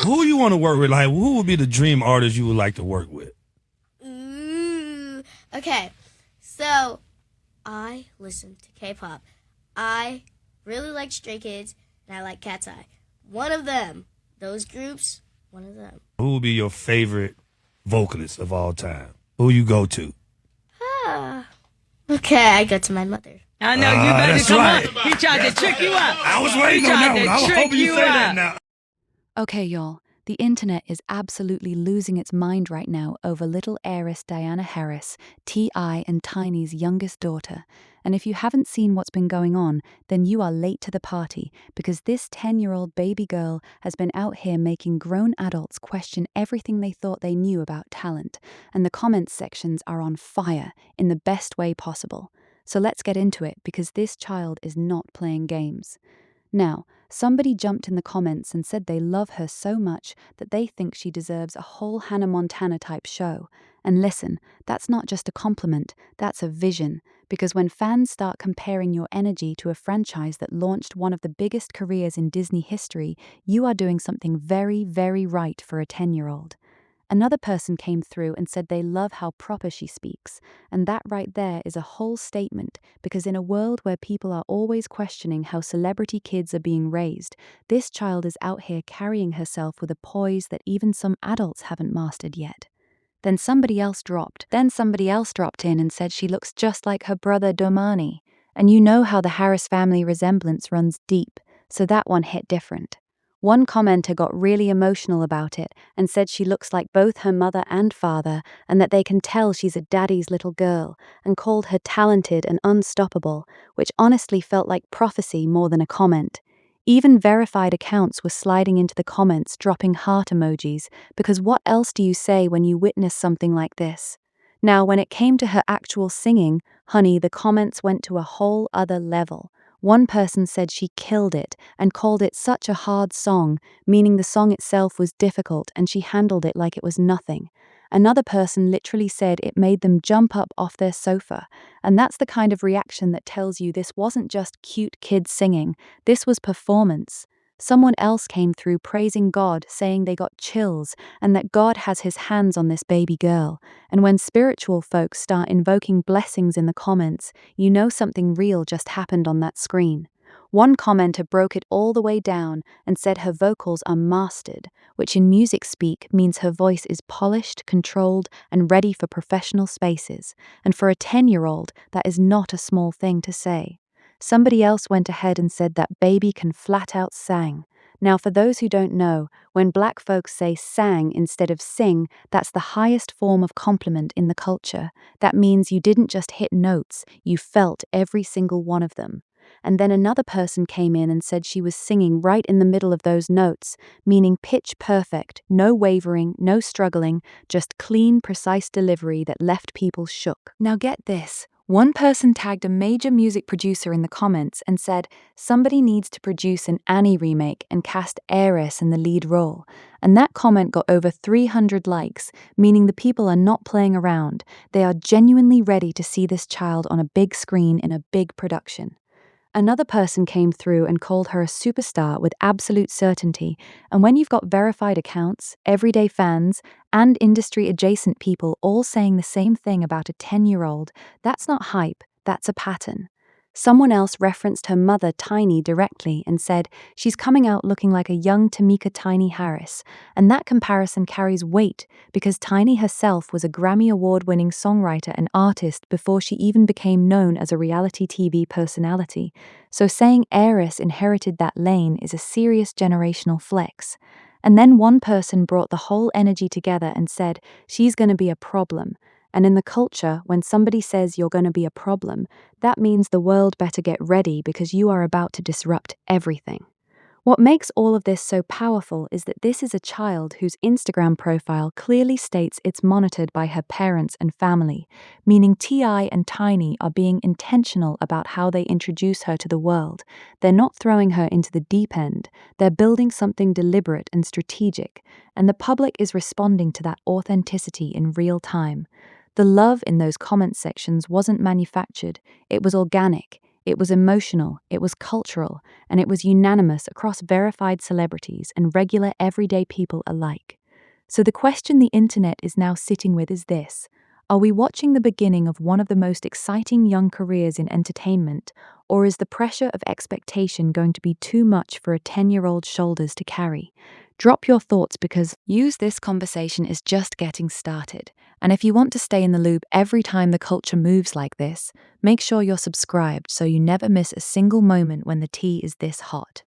Who you want to work with? Like, who would be the dream artist you would like to work with? Ooh. Okay, so I listen to K-pop. I really like Stray Kids, and I like Cat's Eye. One of them, those groups, one of them. Who would be your favorite vocalist of all time? Who you go to? Ah. Okay, I go to my mother. I know you better that's come right. on. He tried to trick you up. I was waiting He on that tried one. I to was trick hoping you you say that up. now. Okay, y'all, the internet is absolutely losing its mind right now over little heiress Diana Harris, T.I. and Tiny's youngest daughter. And if you haven't seen what's been going on, then you are late to the party, because this 10-year-old baby girl has been out here making grown adults question everything they thought they knew about talent. And the comments sections are on fire in the best way possible. So let's get into it, because this child is not playing games. Now, somebody jumped in the comments and said they love her so much that they think she deserves a whole Hannah Montana type show. And listen, that's not just a compliment, that's a vision. Because when fans start comparing your energy to a franchise that launched one of the biggest careers in Disney history, you are doing something very, very right for a 10-year-old. Another person came through and said they love how proper she speaks, and that right there is a whole statement, because in a world where people are always questioning how celebrity kids are being raised, this child is out here carrying herself with a poise that even some adults haven't mastered yet. Then somebody else dropped in and said she looks just like her brother Domani, and you know how the Harris family resemblance runs deep, so that one hit different. One commenter got really emotional about it and said she looks like both her mother and father, and that they can tell she's a daddy's little girl, and called her talented and unstoppable, which honestly felt like prophecy more than a comment. Even verified accounts were sliding into the comments dropping heart emojis, because what else do you say when you witness something like this? Now, when it came to her actual singing, honey, the comments went to a whole other level. One person said she killed it and called it such a hard song, meaning the song itself was difficult and she handled it like it was nothing. Another person literally said it made them jump up off their sofa, and that's the kind of reaction that tells you this wasn't just cute kids singing, this was performance. Someone else came through praising God, saying they got chills and that God has his hands on this baby girl. And when spiritual folks start invoking blessings in the comments, you know something real just happened on that screen. One commenter broke it all the way down and said her vocals are mastered, which in music speak means her voice is polished, controlled, and ready for professional spaces. And for a 10-year-old, that is not a small thing to say. Somebody else went ahead and said that baby can flat out sang. Now, for those who don't know, when black folks say sang instead of sing, that's the highest form of compliment in the culture. That means you didn't just hit notes, you felt every single one of them. And then another person came in and said she was singing right in the middle of those notes, meaning pitch perfect, no wavering, no struggling, just clean, precise delivery that left people shook. Now get this. One person tagged a major music producer in the comments and said, somebody needs to produce an Annie remake and cast Heiress in the lead role. And that comment got over 300 likes, meaning the people are not playing around. They are genuinely ready to see this child on a big screen in a big production. Another person came through and called her a superstar with absolute certainty, and when you've got verified accounts, everyday fans, and industry-adjacent people all saying the same thing about a 10-year-old, that's not hype, that's a pattern. Someone else referenced her mother, Tiny, directly and said she's coming out looking like a young Tamika Tiny Harris, and that comparison carries weight because Tiny herself was a Grammy Award-winning songwriter and artist before she even became known as a reality TV personality. So saying Heiress inherited that lane is a serious generational flex. And then one person brought the whole energy together and said she's going to be a problem. And in the culture, when somebody says you're going to be a problem, that means the world better get ready because you are about to disrupt everything. What makes all of this so powerful is that this is a child whose Instagram profile clearly states it's monitored by her parents and family, meaning T.I. and Tiny are being intentional about how they introduce her to the world. They're not throwing her into the deep end, they're building something deliberate and strategic, and the public is responding to that authenticity in real time. The love in those comment sections wasn't manufactured, it was organic. It was emotional, it was cultural, and it was unanimous across verified celebrities and regular everyday people alike. So the question the internet is now sitting with is this: are we watching the beginning of one of the most exciting young careers in entertainment, or is the pressure of expectation going to be too much for a 10-year-old's shoulders to carry? Drop your thoughts because Use This Conversation is just getting started. And if you want to stay in the loop every time the culture moves like this, make sure you're subscribed so you never miss a single moment when the tea is this hot.